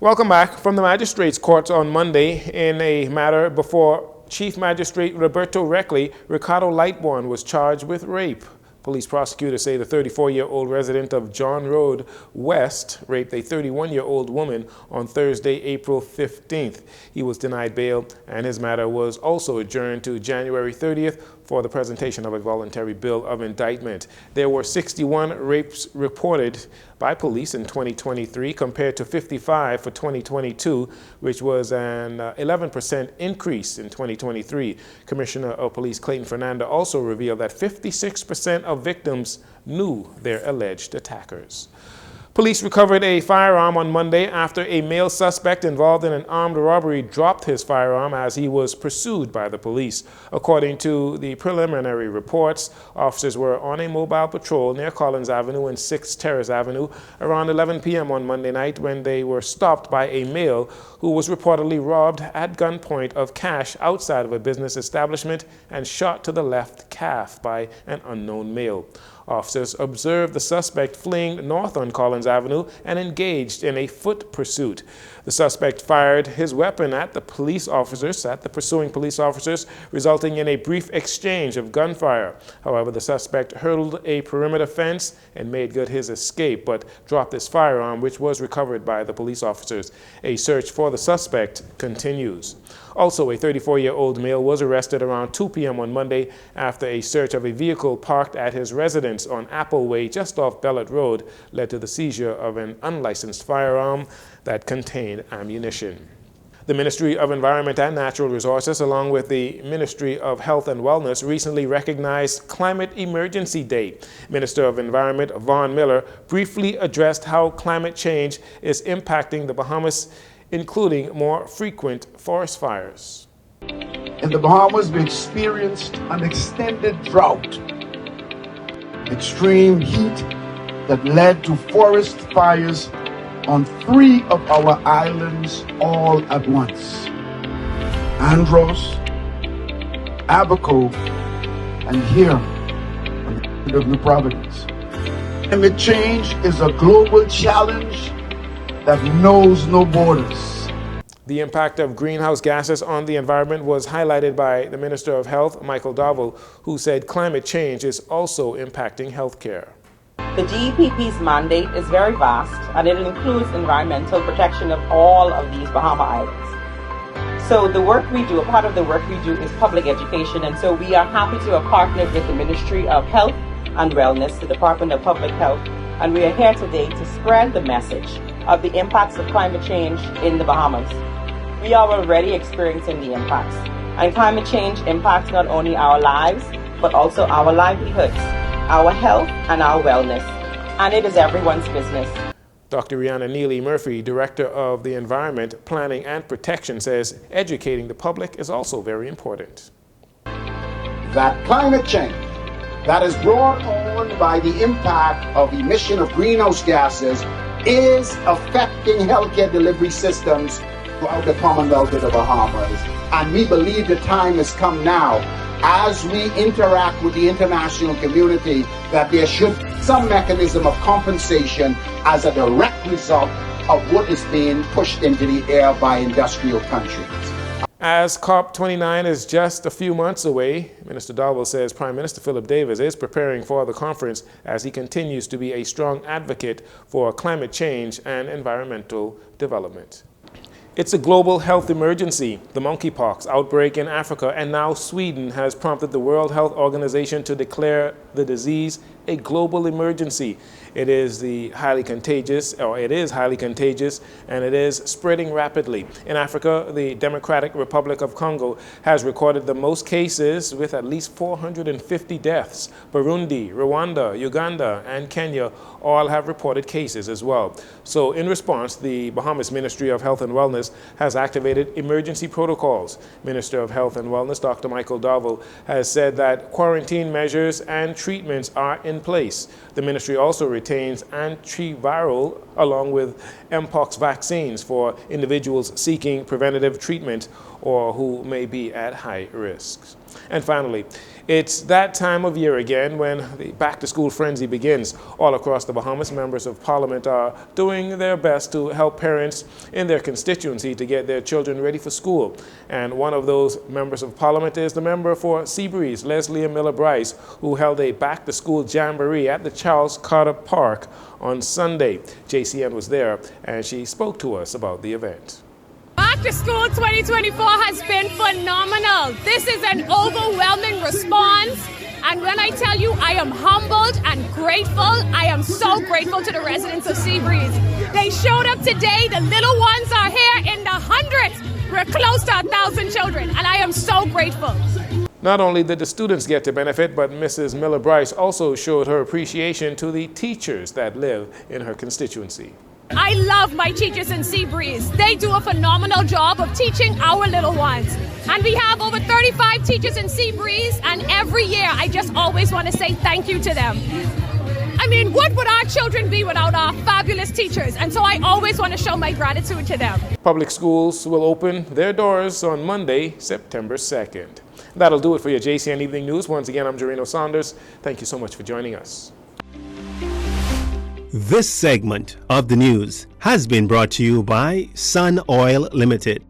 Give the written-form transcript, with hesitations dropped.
Welcome back. From the Magistrates Court on Monday, in a matter before Chief Magistrate Roberto Reckley, Ricardo Lightbourne was charged with rape. Police prosecutors say the 34-year-old resident of John Road West raped a 31-year-old woman on Thursday, April 15th. He was denied bail, and his matter was also adjourned to January 30th for the presentation of a voluntary bill of indictment. There were 61 rapes reported by police in 2023 compared to 55 for 2022, which was an 11% increase in 2023. Commissioner of Police Clayton Fernanda also revealed that 56% of victims knew their alleged attackers. Police recovered a firearm on Monday after a male suspect involved in an armed robbery dropped his firearm as he was pursued by the police. According to the preliminary reports, officers were on a mobile patrol near Collins Avenue and 6th Terrace Avenue around 11 p.m. on Monday night when they were stopped by a male who was reportedly robbed at gunpoint of cash outside of a business establishment and shot to the left calf by an unknown male. Officers observed the suspect fleeing north on Collins Avenue and engaged in a foot pursuit. The suspect fired his weapon at the pursuing police officers, resulting in a brief exchange of gunfire. However, the suspect hurdled a perimeter fence and made good his escape, but dropped his firearm, which was recovered by the police officers. A search for the suspect continues. Also, a 34-year-old male was arrested around 2 p.m. on Monday after a search of a vehicle parked at his residence on Apple Way just off Bellet Road led to the seizure of an unlicensed firearm that contained ammunition. The Ministry of Environment and Natural Resources, along with the Ministry of Health and Wellness, recently recognized Climate Emergency Day. Minister of Environment Vaughn Miller briefly addressed how climate change is impacting the Bahamas, including more frequent forest fires. In the Bahamas, we experienced an extended drought, extreme heat that led to forest fires on 3 of our islands all at once: Andros, Abaco, and here on the island of New Providence. Climate change is a global challenge that knows no borders. The impact of greenhouse gases on the environment was highlighted by the Minister of Health, Michael Dovell, who said climate change is also impacting healthcare. The DEPP's mandate is very vast, and it includes environmental protection of all of these Bahama Islands. So the work we do, a part of the work we do is public education, and so we are happy to have partnered with the Ministry of Health and Wellness, the Department of Public Health, and we are here today to spread the message of the impacts of climate change in the Bahamas. We are already experiencing the impacts, and climate change impacts not only our lives, but also our livelihoods, our health, and our wellness, and it is everyone's business. Dr. Rihanna Neely Murphy, Director of the Environment, Planning and Protection, says educating the public is also very important. That climate change that is brought on by the impact of emission of greenhouse gases is affecting healthcare delivery systems throughout the Commonwealth of the Bahamas. And we believe the time has come now, as we interact with the international community, that there should be some mechanism of compensation as a direct result of what is being pushed into the air by industrial countries. As COP29 is just a few months away, Minister Dovell says Prime Minister Philip Davis is preparing for the conference as he continues to be a strong advocate for climate change and environmental development. It's a global health emergency. The monkeypox outbreak in Africa and now Sweden has prompted the World Health Organization to declare the disease a global emergency. It is highly contagious, and it is spreading rapidly. In Africa, the Democratic Republic of Congo has recorded the most cases with at least 450 deaths. Burundi, Rwanda, Uganda, and Kenya all have reported cases as well. So in response, the Bahamas Ministry of Health and Wellness has activated emergency protocols. Minister of Health and Wellness, Dr. Michael Dovell, has said that quarantine measures and treatments are in place. The ministry also retains antiviral along with mpox vaccines for individuals seeking preventative treatment or who may be at high risk. And finally, it's that time of year again when the back-to-school frenzy begins. All across the Bahamas, members of Parliament are doing their best to help parents in their constituency to get their children ready for school. And one of those members of Parliament is the member for Seabreeze, Leslie Miller Bryce, who held a back-to-school jamboree at the Charles Carter Park on Sunday. Jcn was there, and she spoke to us about the event. Back to School 2024 has been phenomenal. This is an overwhelming response. And when I tell you I am humbled and grateful, I am so grateful to the residents of Seabreeze. They showed up today. The little ones are here in the hundreds. We're close to 1,000 children, and I am so grateful. Not only did the students get to benefit, but Mrs. Miller Bryce also showed her appreciation to the teachers that live in her constituency. I love my teachers in Seabreeze. They do a phenomenal job of teaching our little ones. And we have over 35 teachers in Seabreeze, and every year I just always want to say thank you to them. I mean, what would our children be without our fabulous teachers? And so I always want to show my gratitude to them. Public schools will open their doors on Monday, September 2nd. That'll do it for your JCN Evening News. Once again, I'm Jcn Saunders. Thank you so much for joining us. This segment of the news has been brought to you by Sun Oil Limited.